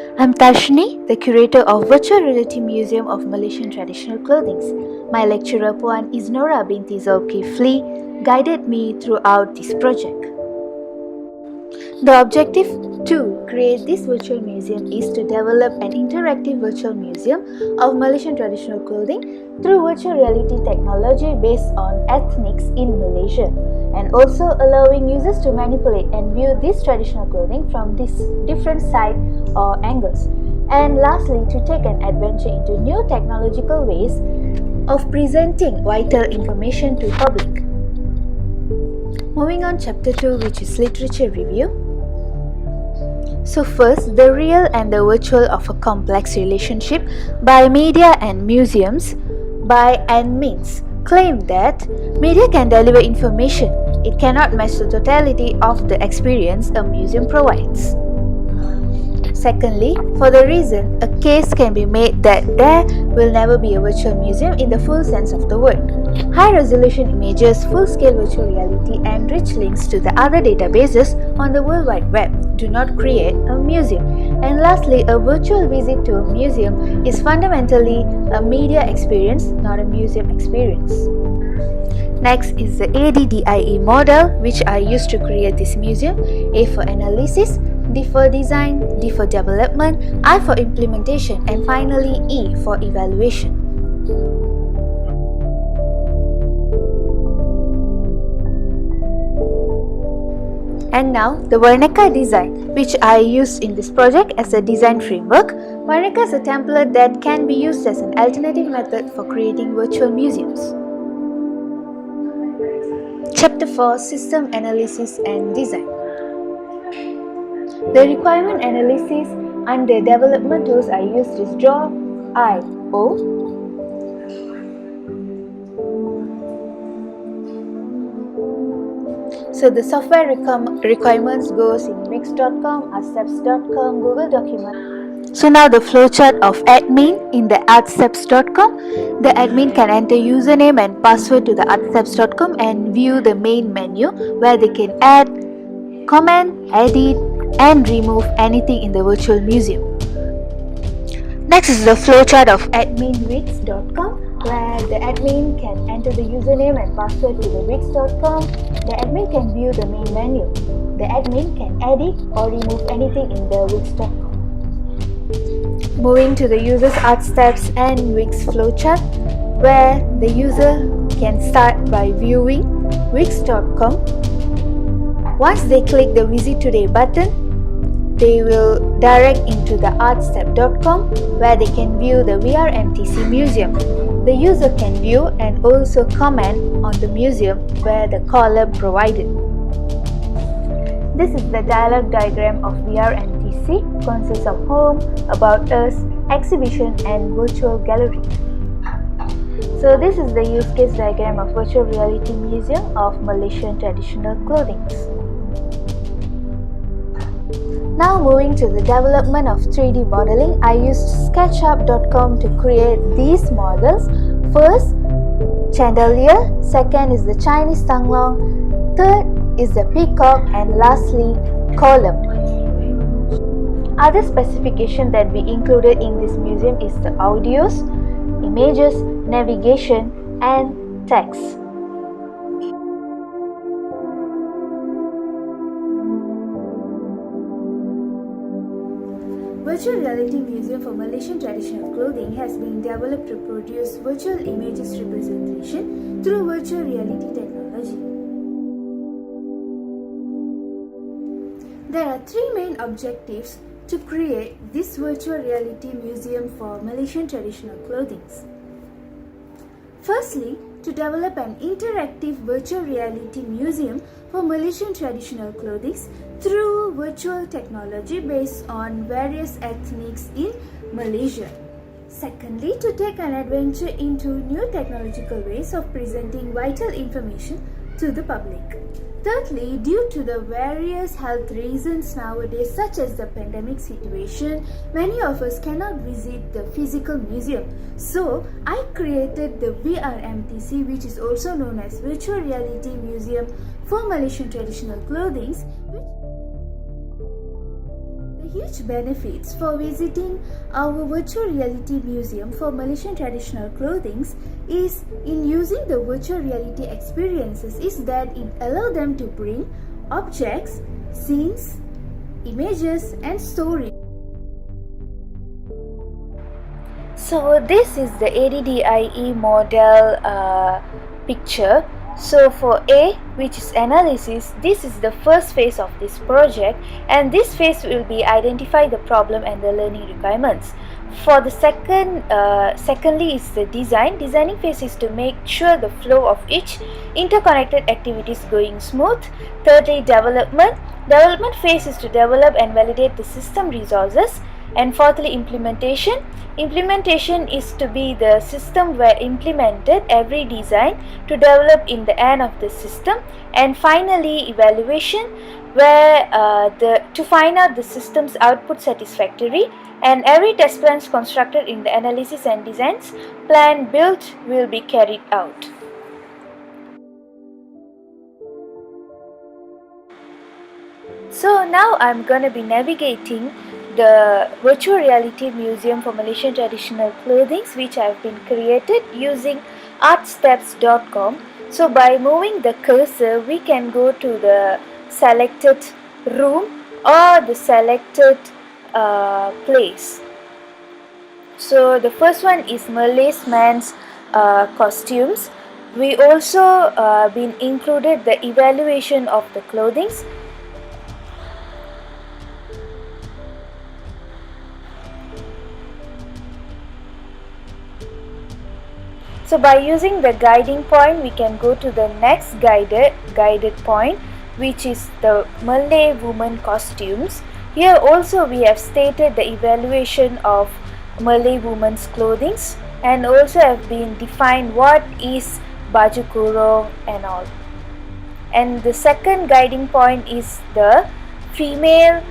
I'm Taarshini, the curator of Virtual Reality Museum of Malaysian Traditional Clothing. My lecturer Puan Iznora binti Zolkifly guided me throughout this project. The objective to create this virtual museum is to develop an interactive virtual museum of Malaysian traditional clothing through virtual reality technology based on ethnics in Malaysia, and also allowing users to manipulate and view this traditional clothing from different sides or angles. And lastly, to take an adventure into new technological ways of presenting vital information to public. Moving on chapter 2, which is literature review. So first, the real and the virtual of a complex relationship by media and museums by and means claim that media can deliver information. It cannot match the totality of the experience a museum provides. Secondly, for the reason, a case can be made that there will never be a virtual museum in the full sense of the word. High-resolution images, full-scale virtual reality, and rich links to the other databases on the World Wide Web do not create a museum. And lastly, a virtual visit to a museum is fundamentally a media experience, not a museum experience. Next is the ADDIE model, which I used to create this museum. A for analysis, D for design, D for development, I for implementation, and finally E for evaluation. And now the Verneka design, which I used in this project as a design framework. Verneka is a template that can be used as an alternative method for creating virtual museums. Chapter 4, System Analysis and Design. The requirement analysis under development tools I used is Draw.io, So the software requirements goes in Wix.com, artsteps.com, Google Document. So now the flowchart of admin in the artsteps.com. The admin can enter username and password to the artsteps.com and view the main menu where they can add, comment, edit, and remove anything in the virtual museum. Next is the flowchart of adminwix.com, where the admin can enter the username and password to the wix.com. The admin can view the main menu. The admin can edit or remove anything in the wix.com. Moving to the user's art steps and Wix flowchart, where the user can start by viewing wix.com. Once they click the Visit Today button, they will direct into the artstep.com, where they can view the VRMTC museum. The user can view and also comment on the museum where the column provided. This is the dialog diagram of VRMTC, consists of home, about us, exhibition, and virtual gallery. So this is the use case diagram of Virtual Reality Museum of Malaysian Traditional Clothing. Now moving to the development of 3D modeling, I used SketchUp.com to create these models. First, chandelier, second is the Chinese tanglong, third is the peacock, and lastly, column. Other specifications that we included in this museum is the audios, images, navigation, and text. Virtual Reality Museum for Malaysian Traditional Clothing has been developed to produce virtual images representation through virtual reality technology. There are three main objectives to create this virtual reality museum for Malaysian traditional clothing. Firstly, to develop an interactive virtual reality museum for Malaysian traditional clothing through virtual technology based on various ethnics in Malaysia. Secondly, to take an adventure into new technological ways of presenting vital information to the public. Thirdly, due to the various health reasons nowadays, such as the pandemic situation, many of us cannot visit the physical museum. So, I created the VRMTC, which is also known as Virtual Reality Museum for Malaysian Traditional Clothing. The huge benefits for visiting our virtual reality museum for Malaysian traditional clothing is in using the virtual reality experiences is that it allows them to bring objects, scenes, images and stories. So this is the ADDIE model picture. So for A, which is analysis, this is the first phase of this project, and this phase will be identify the problem and the learning requirements. For the secondly is the designing phase is to make sure the flow of each interconnected activity is going smooth. Thirdly, development phase is to develop and validate the system resources. And fourthly, implementation is to be the system where implemented every design to develop in the end of the system. And finally, evaluation, where to find out the system's output satisfactory, and every test plans constructed in the analysis and designs plan built will be carried out. So now I'm going to be navigating the virtual reality museum for Malaysian traditional clothing, which have been created using artsteps.com. So by moving the cursor, we can go to the selected room or the selected place. So the first one is Malay's men's costumes. We also been included the evaluation of the clothing. So by using the guiding point, we can go to the next guided point, which is the Malay woman costumes. Here also we have stated the evaluation of Malay women's clothing, and also have been defined what is baju kurung and all. And the second guiding point is the female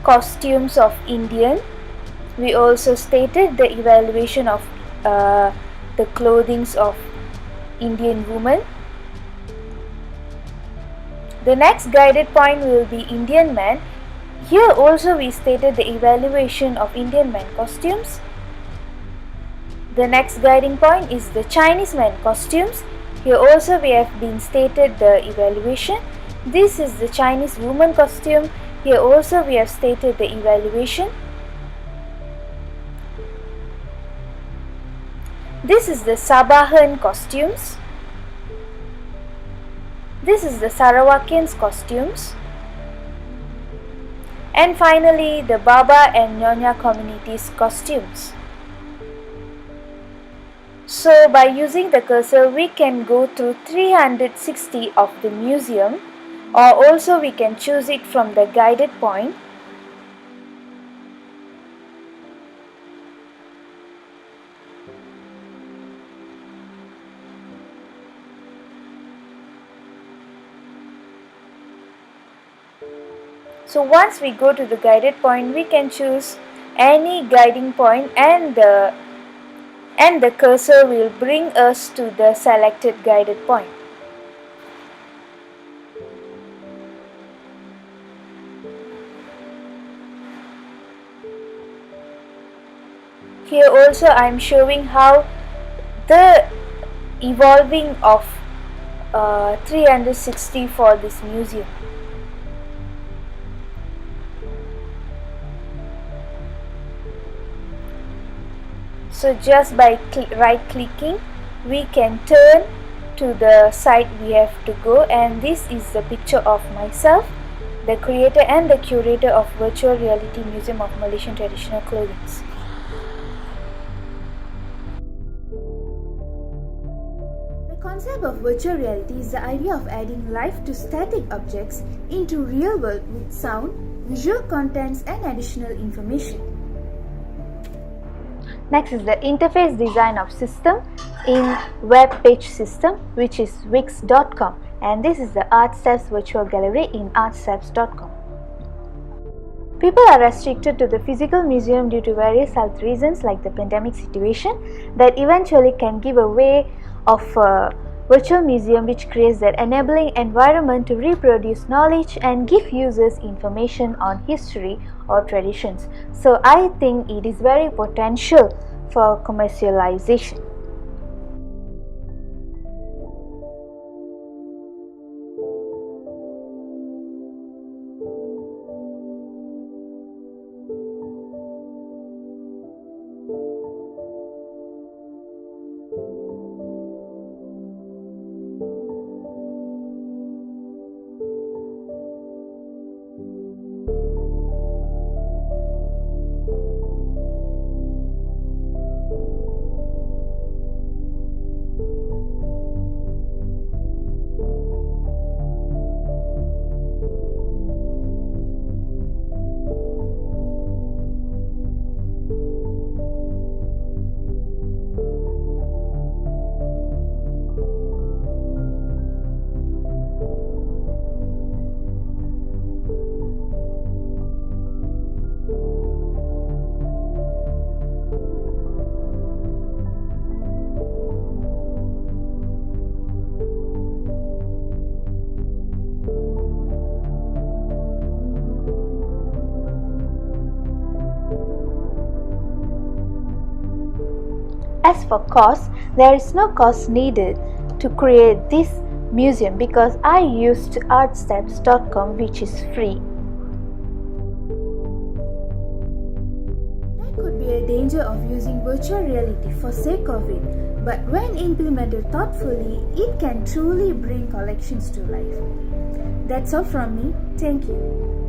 costumes of Indian. We also stated the evaluation of the clothing of Indian women. The next guided point will be Indian men. Here also we stated the evaluation of Indian men costumes. The next guiding point is the Chinese men costumes. Here also we have been stated the evaluation. This is the Chinese woman costume. Here also we have stated the evaluation. This is the Sabahan costumes. This is the Sarawakians costumes. And finally, the Baba and Nyonya communities costumes. So by using the cursor, we can go through 360 of the museum, or also we can choose it from the guided point. So once we go to the guided point, we can choose any guiding point, and the cursor will bring us to the selected guided point. Here also I am showing how the evolving of 360 for this museum. So just by right clicking, we can turn to the site we have to go, and this is the picture of myself, the creator and the curator of Virtual Reality Museum of Malaysian Traditional Clothing. The concept of virtual reality is the idea of adding life to static objects into real world with sound, visual contents and additional information. Next is the interface design of system in web page system, which is wix.com, and this is the ArtSteps virtual gallery in artsteps.com. People are restricted to the physical museum due to various health reasons like the pandemic situation that eventually can give a way of a virtual museum which creates that enabling environment to reproduce knowledge and give users information on history or traditions. So I think it is very potential for commercialization. As for cost, there is no cost needed to create this museum because I used artsteps.com, which is free. There could be a danger of using virtual reality for sake of it, but when implemented thoughtfully, it can truly bring collections to life. That's all from me. Thank you.